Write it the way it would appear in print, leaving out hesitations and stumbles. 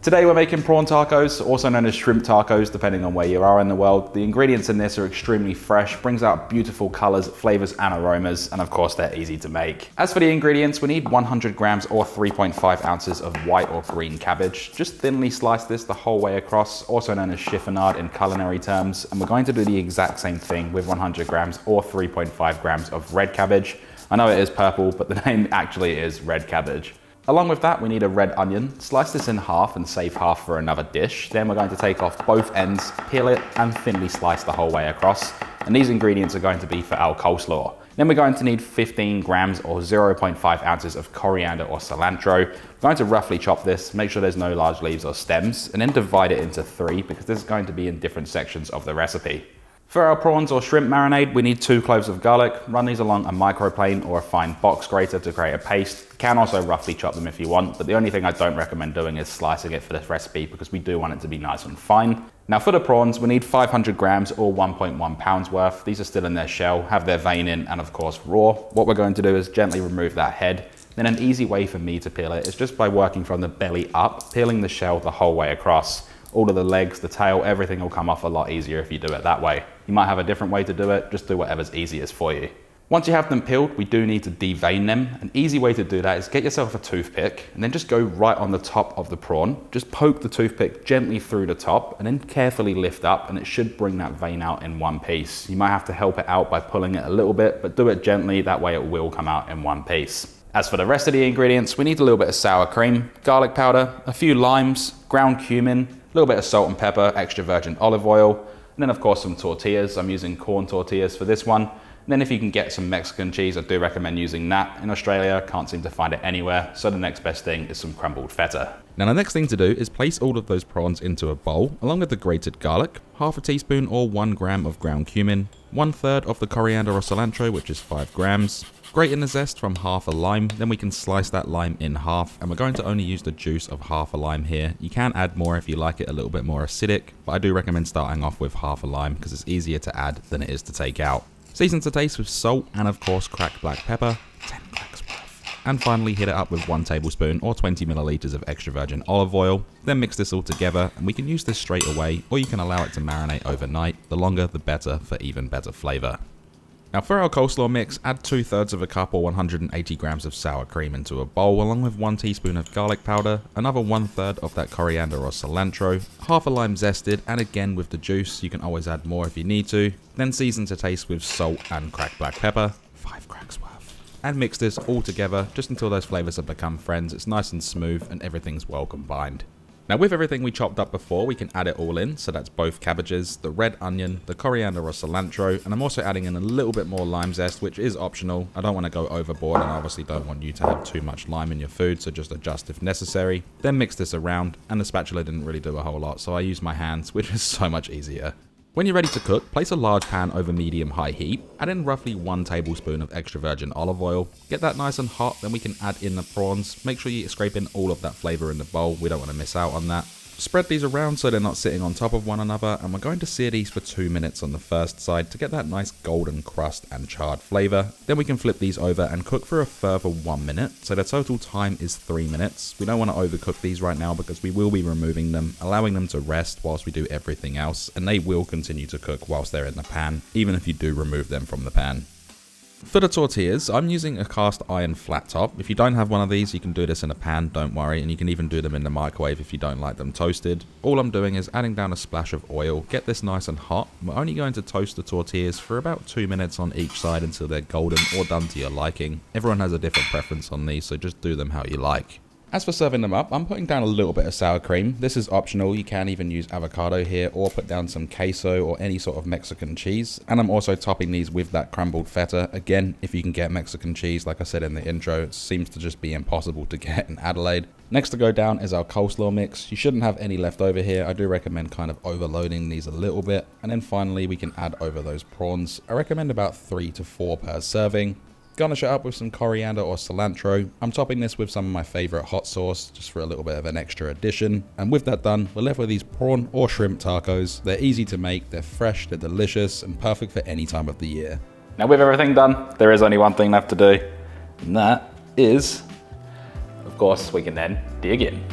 Today we're making prawn tacos, also known as shrimp tacos, depending on where you are in the world. The ingredients in this are extremely fresh, brings out beautiful colors, flavors and aromas, and of course they're easy to make. As for the ingredients, we need 100 grams or 3.5 ounces of white or green cabbage. Just thinly slice this the whole way across, also known as chiffonade in culinary terms, and we're going to do the exact same thing with 100 grams or 3.5 grams of red cabbage. I know it is purple, but the name actually is red cabbage. Along with that, we need a red onion. Slice this in half and save half for another dish. Then we're going to take off both ends, peel it, and thinly slice the whole way across. And these ingredients are going to be for our coleslaw. Then we're going to need 15 grams or 0.5 ounces of coriander or cilantro. We're going to roughly chop this, make sure there's no large leaves or stems, and then divide it into 3 because this is going to be in different sections of the recipe. For our prawns or shrimp marinade, we need 2 cloves of garlic. Run these along a microplane or a fine box grater to create a paste. You can also roughly chop them if you want, but the only thing I don't recommend doing is slicing it for this recipe because we do want it to be nice and fine. Now for the prawns, we need 500 grams or 1.1 pounds worth. These are still in their shell, have their vein in, and of course raw. What we're going to do is gently remove that head. Then an easy way for me to peel it is just by working from the belly up, peeling the shell the whole way across. All of the legs, the tail, everything will come off a lot easier if you do it that way. You might have a different way to do it, just do whatever's easiest for you. Once you have them peeled, we do need to devein them. An easy way to do that is get yourself a toothpick and then just go right on the top of the prawn. Just poke the toothpick gently through the top and then carefully lift up, and it should bring that vein out in one piece. You might have to help it out by pulling it a little bit, but do it gently, that way it will come out in one piece. As for the rest of the ingredients, we need a little bit of sour cream, garlic powder, a few limes, ground cumin, a little bit of salt and pepper, extra virgin olive oil, and then of course some tortillas. I'm using corn tortillas for this one. And then if you can get some Mexican cheese, I do recommend using that. In Australia, can't seem to find it anywhere, so the next best thing is some crumbled feta. Now the next thing to do is place all of those prawns into a bowl, along with the grated garlic, half a teaspoon or 1 gram of ground cumin, 1/3 of the coriander or cilantro, which is 5 grams, grate in the zest from half a lime, then we can slice that lime in half, and we're going to only use the juice of half a lime here. You can add more if you like it a little bit more acidic, but I do recommend starting off with half a lime because it's easier to add than it is to take out. Season to taste with salt and of course cracked black pepper, 10 cracks worth. And finally hit it up with 1 tablespoon or 20 milliliters of extra virgin olive oil. Then mix this all together, and we can use this straight away, or you can allow it to marinate overnight. The longer the better for even better flavor. Now for our coleslaw mix, add 2/3 of a cup or 180 grams of sour cream into a bowl, along with 1 teaspoon of garlic powder, another 1/3 of that coriander or cilantro, half a lime zested, and again with the juice. You can always add more if you need to. Then season to taste with salt and cracked black pepper, 5 cracks worth. And mix this all together just until those flavors have become friends. It's nice and smooth and everything's well combined. Now with everything we chopped up before, we can add it all in. So that's both cabbages, the red onion, the coriander or cilantro, and I'm also adding in a little bit more lime zest, which is optional. I don't want to go overboard, and I obviously don't want you to have too much lime in your food, so just adjust if necessary. Then mix this around, and the spatula didn't really do a whole lot, so I used my hands, which is so much easier. When you're ready to cook, place a large pan over medium-high heat, add in roughly 1 tablespoon of extra virgin olive oil, get that nice and hot, then we can add in the prawns. Make sure you scrape in all of that flavour in the bowl, we don't want to miss out on that. Spread these around so they're not sitting on top of one another, and we're going to sear these for 2 minutes on the first side to get that nice golden crust and charred flavour. Then we can flip these over and cook for a further 1 minute, so the total time is 3 minutes. We don't want to overcook these right now because we will be removing them, allowing them to rest whilst we do everything else, and they will continue to cook whilst they're in the pan, even if you do remove them from the pan. For the tortillas, I'm using a cast iron flat top. If you don't have one of these, you can do this in a pan, don't worry, and you can even do them in the microwave if you don't like them toasted. All I'm doing is adding down a splash of oil, get this nice and hot. We're only going to toast the tortillas for about 2 minutes on each side until they're golden or done to your liking. Everyone has a different preference on these, so just do them how you like. As for serving them up, I'm putting down a little bit of sour cream. This is optional, you can even use avocado here or put down some queso or any sort of Mexican cheese. And I'm also topping these with that crumbled feta. Again, if you can get Mexican cheese, like I said in the intro, it seems to just be impossible to get in Adelaide. Next to go down is our coleslaw mix. You shouldn't have any left over here. I do recommend kind of overloading these a little bit. And then finally, we can add over those prawns. I recommend about 3 to 4 per serving. Garnish it up with some coriander or cilantro. I'm topping this with some of my favourite hot sauce, just for a little bit of an extra addition. And with that done, we're left with these prawn or shrimp tacos. They're easy to make, they're fresh, they're delicious, and perfect for any time of the year. Now with everything done, there is only one thing left to do, and that is, of course, we can then dig in.